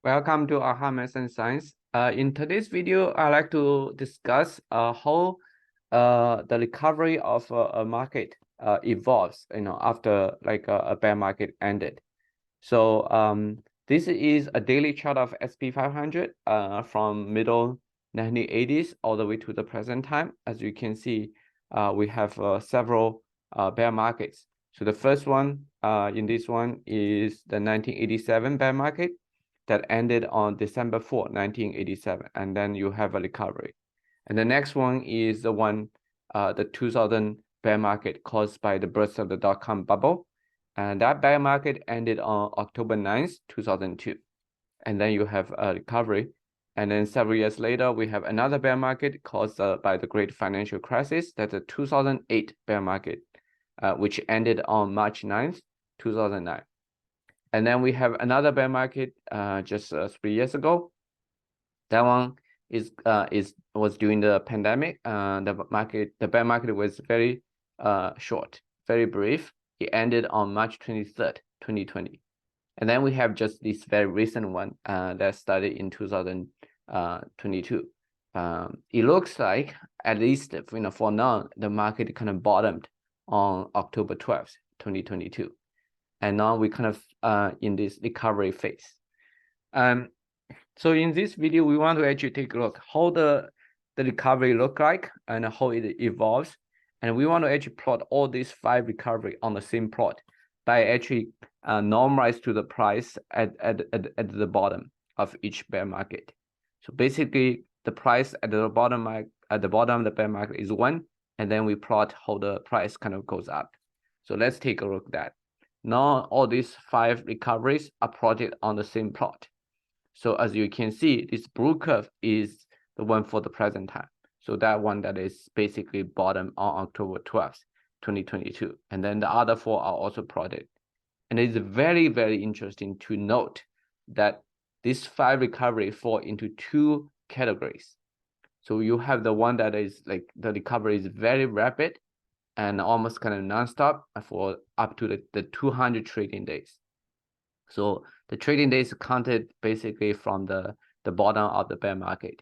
Welcome to Aha Math and Science. In today's video, I'd like to discuss how the recovery of a market evolves, after like a bear market ended. So this is a daily chart of S&P 500 from middle 1980s all the way to the present time. As you can see, we have several bear markets. So the first one in this one is the 1987 bear market that ended on December 4, 1987, and then you have a recovery. And the next one is the one, the 2000 bear market caused by the burst of the dot-com bubble. And that bear market ended on October 9th, 2002. And then you have a recovery. And then several years later, we have another bear market caused by the great financial crisis. That's a 2008 bear market, which ended on March 9th, 2009. And then we have another bear market just 3 years ago. That one was during the pandemic. The bear market was very short, very brief. It ended on March 23rd, 2020. And then we have just this very recent one that started in 2022. It looks like, at least for now, the market kind of bottomed on October 12th, 2022. And now we kind of in this recovery phase. So in this video, we want to actually take a look how the recovery look like and how it evolves. And we want to actually plot all these 5 recovery on the same plot by actually normalize to the price at the bottom of each bear market. So basically, the price at the bottom of the bear market is 1, and then we plot how the price kind of goes up. So let's take a look at that. Now all these 5 recoveries are plotted on the same plot. So as you can see, this blue curve is the one for the present time. So that one that is basically bottom on October 12th, 2022. And then the other 4 are also plotted. And it's very, very interesting to note that these 5 recovery fall into 2 categories. So you have the one that is like the recovery is very rapid and almost kind of nonstop for up to the 200 trading days. So the trading days counted basically from the bottom of the bear market.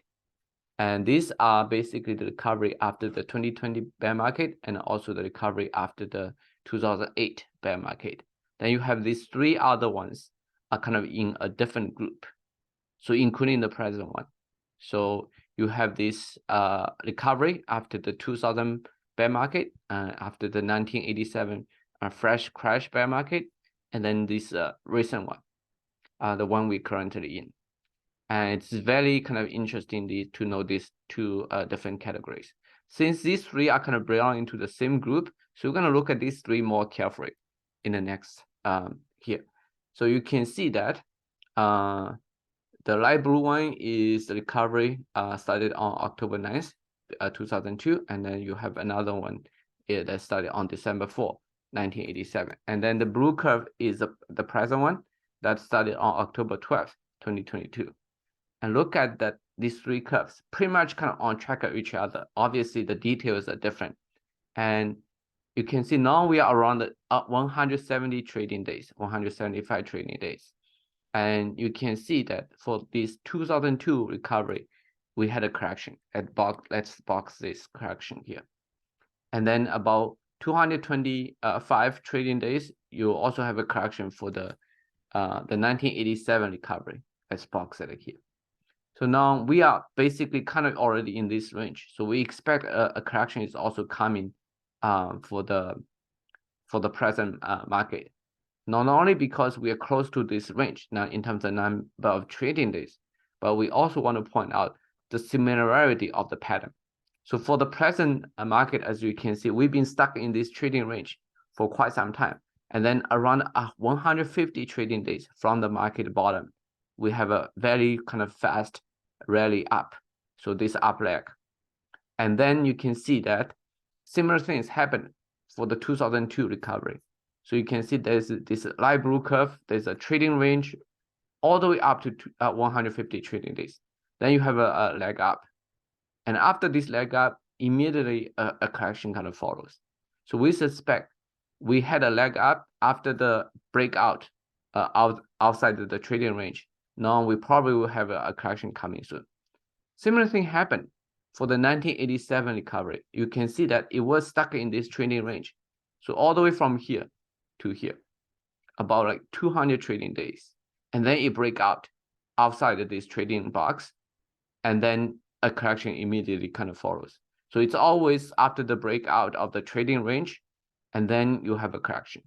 And these are basically the recovery after the 2020 bear market and also the recovery after the 2008 bear market. Then you have these 3 other ones are kind of in a different group. So including the present one. So you have this recovery after the 2000 bear market, after the 1987 fresh crash bear market, and then this recent one, the one we're currently in. And it's very kind of interesting to know these 2 different categories. Since these 3 are kind of belong into the same group, so we're going to look at these 3 more carefully in the next here. So you can see that the light blue one is the recovery started on October 9th, 2002, and then you have another one that started on December 4, 1987. And then the blue curve is the present one that started on October 12th, 2022. And look at that, these 3 curves pretty much kind of on track of each other. Obviously, the details are different. And you can see now we are around the 170 trading days, 175 trading days. And you can see that for this 2002 recovery, we had a correction let's box this correction here. And then about 225 trading days, you also have a correction for the 1987 recovery. Let's box it here. So now we are basically kind of already in this range. So we expect a correction is also coming for the present market. Not only because we are close to this range now in terms of number of trading days, but we also want to point out the similarity of the pattern. So for the present market, as you can see, we've been stuck in this trading range for quite some time. And then around 150 trading days from the market bottom, we have a very kind of fast rally up. So this up leg. And then you can see that similar things happen for the 2002 recovery. So you can see there's this light blue curve. There's a trading range all the way up to 150 trading days. Then you have a leg up. And after this leg up, immediately a correction kind of follows. So we suspect we had a leg up after the breakout outside of the trading range. now we probably will have a correction coming soon. Similar thing happened for the 1987 recovery. You can see that it was stuck in this trading range. So all the way from here to here, about like 200 trading days. And then it break out outside of this trading box, and then a correction immediately kind of follows. So it's always after the breakout of the trading range, and then you have a correction.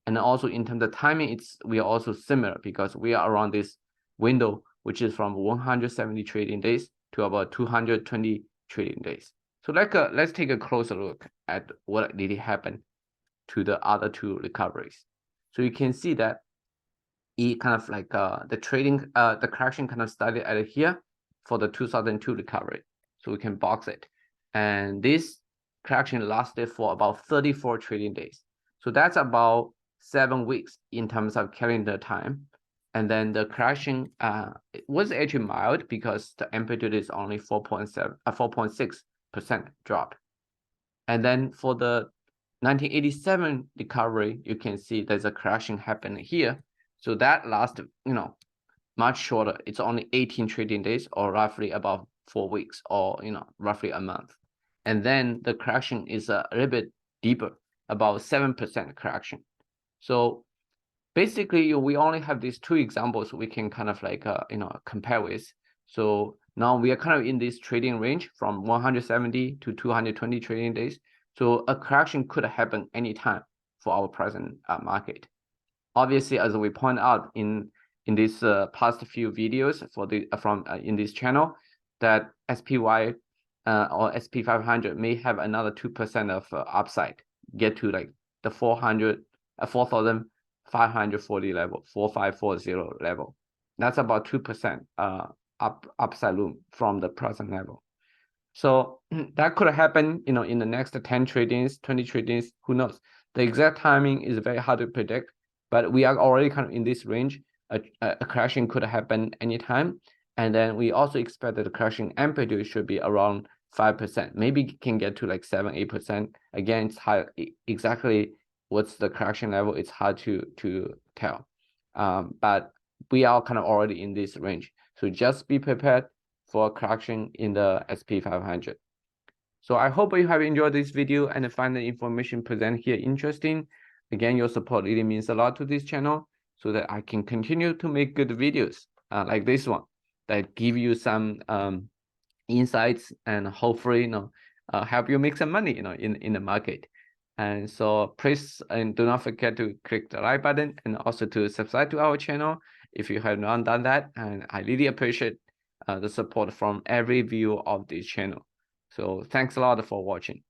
And also in terms of timing, we are also similar because we are around this window, which is from 170 trading days to about 220 trading days. So let's take a closer look at what did happen to the other two recoveries. So you can see that it kind of like the correction kind of started at here for the 2002 recovery. So we can box it. And this correction lasted for about 34 trading days. So that's about 7 weeks in terms of calendar time. And then the correction it was actually mild because the amplitude is only 4.6% drop. And then for the 1987 recovery, you can see there's a correction happening here. So that lasts, much shorter. It's only 18 trading days, or roughly about 4 weeks, or roughly a month. And then the correction is a little bit deeper, about 7% correction. So basically, we only have these two examples we can kind of like compare with. So now we are kind of in this trading range from 170 to 220 trading days. So a correction could happen anytime for our present market. Obviously, as we point out in this past few videos in this channel, that SPY or SP500 may have another 2% of upside, get to like the 4,540 level, 4540 level. That's about 2% upside room from the present level. So that could happen, in the next 10 tradings, 20 tradings, who knows? The exact timing is very hard to predict, but we are already kind of in this range. A correction could happen anytime. And then we also expect that the correction amplitude should be around 5%. Maybe it can get to like 7, 8%. Again, it's hard. Exactly what's the correction level, it's hard to tell. But we are kind of already in this range. So just be prepared for a correction in the SP500. So I hope you have enjoyed this video and find the information presented here interesting. Again, your support really means a lot to this channel, so that I can continue to make good videos like this one that give you some insights and hopefully help you make some money in the market. And so please, and do not forget to click the like button and also to subscribe to our channel if you have not done that. And I really appreciate the support from every viewer of this channel. So thanks a lot for watching.